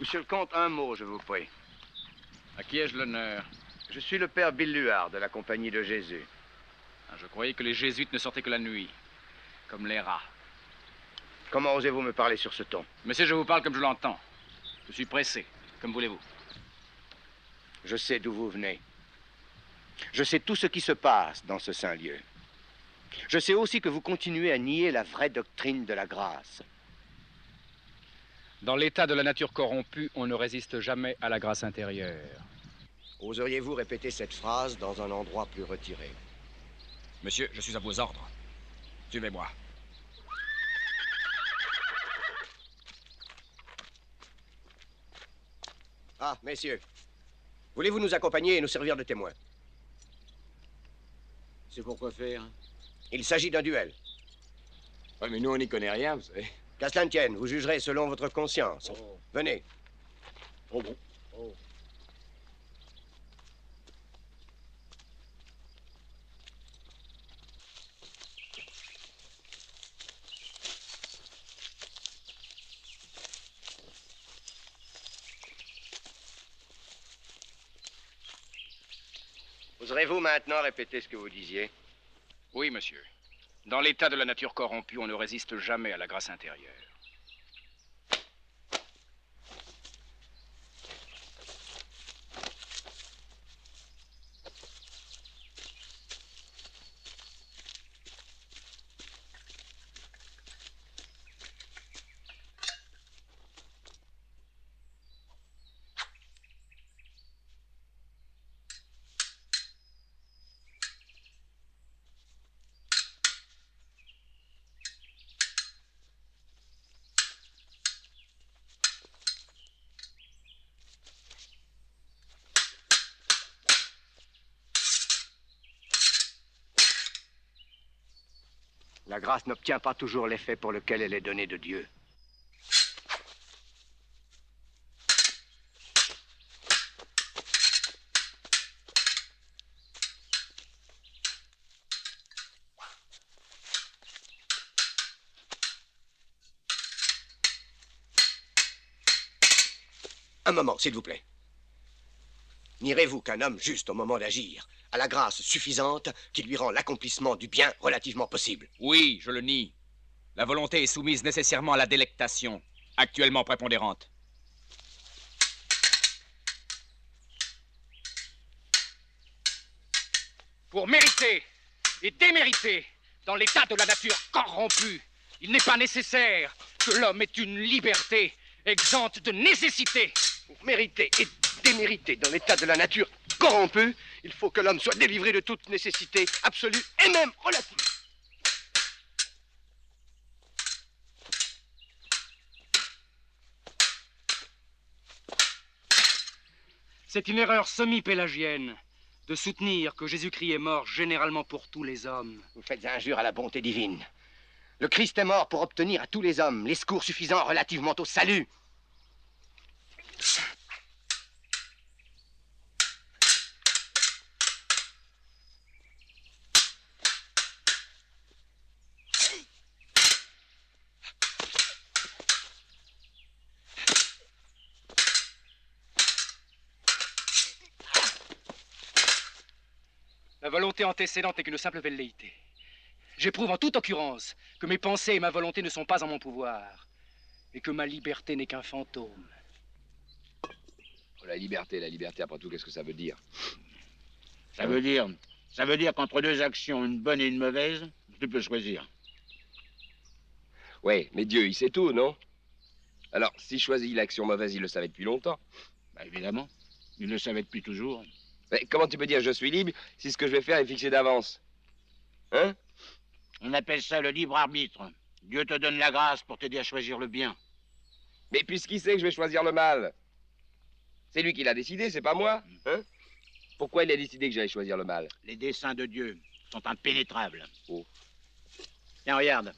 Monsieur le comte, un mot, je vous prie. À qui ai-je l'honneur? Je suis le père Billuard de la Compagnie de Jésus. Ah, je croyais que les jésuites ne sortaient que la nuit, comme les rats. Comment osez-vous me parler sur ce ton? Monsieur, je vous parle comme je l'entends. Je suis pressé, comme voulez-vous. Je sais d'où vous venez. Je sais tout ce qui se passe dans ce saint lieu. Je sais aussi que vous continuez à nier la vraie doctrine de la grâce. Dans l'état de la nature corrompue, on ne résiste jamais à la grâce intérieure. Oseriez-vous répéter cette phrase dans un endroit plus retiré? Monsieur, je suis à vos ordres. Suivez-moi. Ah, messieurs, voulez-vous nous accompagner et nous servir de témoins? C'est pour quoi faire? Il s'agit d'un duel. Ouais, mais nous, on n'y connaît rien, vous savez. Qu'à cela ne tienne, vous jugerez selon votre conscience. Oh. Venez. Oh bon. Oh. Oserez-vous maintenant répéter ce que vous disiez? Oui, monsieur. Dans l'état de la nature corrompue, on ne résiste jamais à la grâce intérieure. La grâce n'obtient pas toujours l'effet pour lequel elle est donnée de Dieu. Un moment, s'il vous plaît. Nierez-vous qu'un homme juste au moment d'agir a la grâce suffisante qui lui rend l'accomplissement du bien relativement possible? Oui, je le nie. La volonté est soumise nécessairement à la délectation, actuellement prépondérante. Pour mériter et démériter dans l'état de la nature corrompue, il n'est pas nécessaire que l'homme ait une liberté exempte de nécessité. Pour mériter et démériter dans l'état de la nature corrompue, il faut que l'homme soit délivré de toute nécessité absolue et même relative. C'est une erreur semi-pélagienne de soutenir que Jésus-Christ est mort généralement pour tous les hommes. Vous faites injure à la bonté divine. Le Christ est mort pour obtenir à tous les hommes les secours suffisants relativement au salut. La volonté antécédente n'est qu'une simple velléité. J'éprouve en toute occurrence que mes pensées et ma volonté ne sont pas en mon pouvoir et que ma liberté n'est qu'un fantôme. Oh, la liberté, après tout, qu'est-ce que ça veut dire? Ça veut dire qu'entre deux actions, une bonne et une mauvaise, tu peux choisir. Ouais, mais Dieu, il sait tout, non? Alors, si je choisis l'action mauvaise, il le savait depuis longtemps. Bah, évidemment. Il le savait depuis toujours. Mais comment tu peux dire je suis libre si ce que je vais faire est fixé d'avance? Hein? On appelle ça le libre arbitre. Dieu te donne la grâce pour t'aider à choisir le bien. Mais puisqu'il sait que je vais choisir le mal, c'est lui qui l'a décidé, c'est pas moi, hein? Pourquoi il a décidé que j'allais choisir le mal? Les desseins de Dieu sont impénétrables. Oh. Tiens, regarde.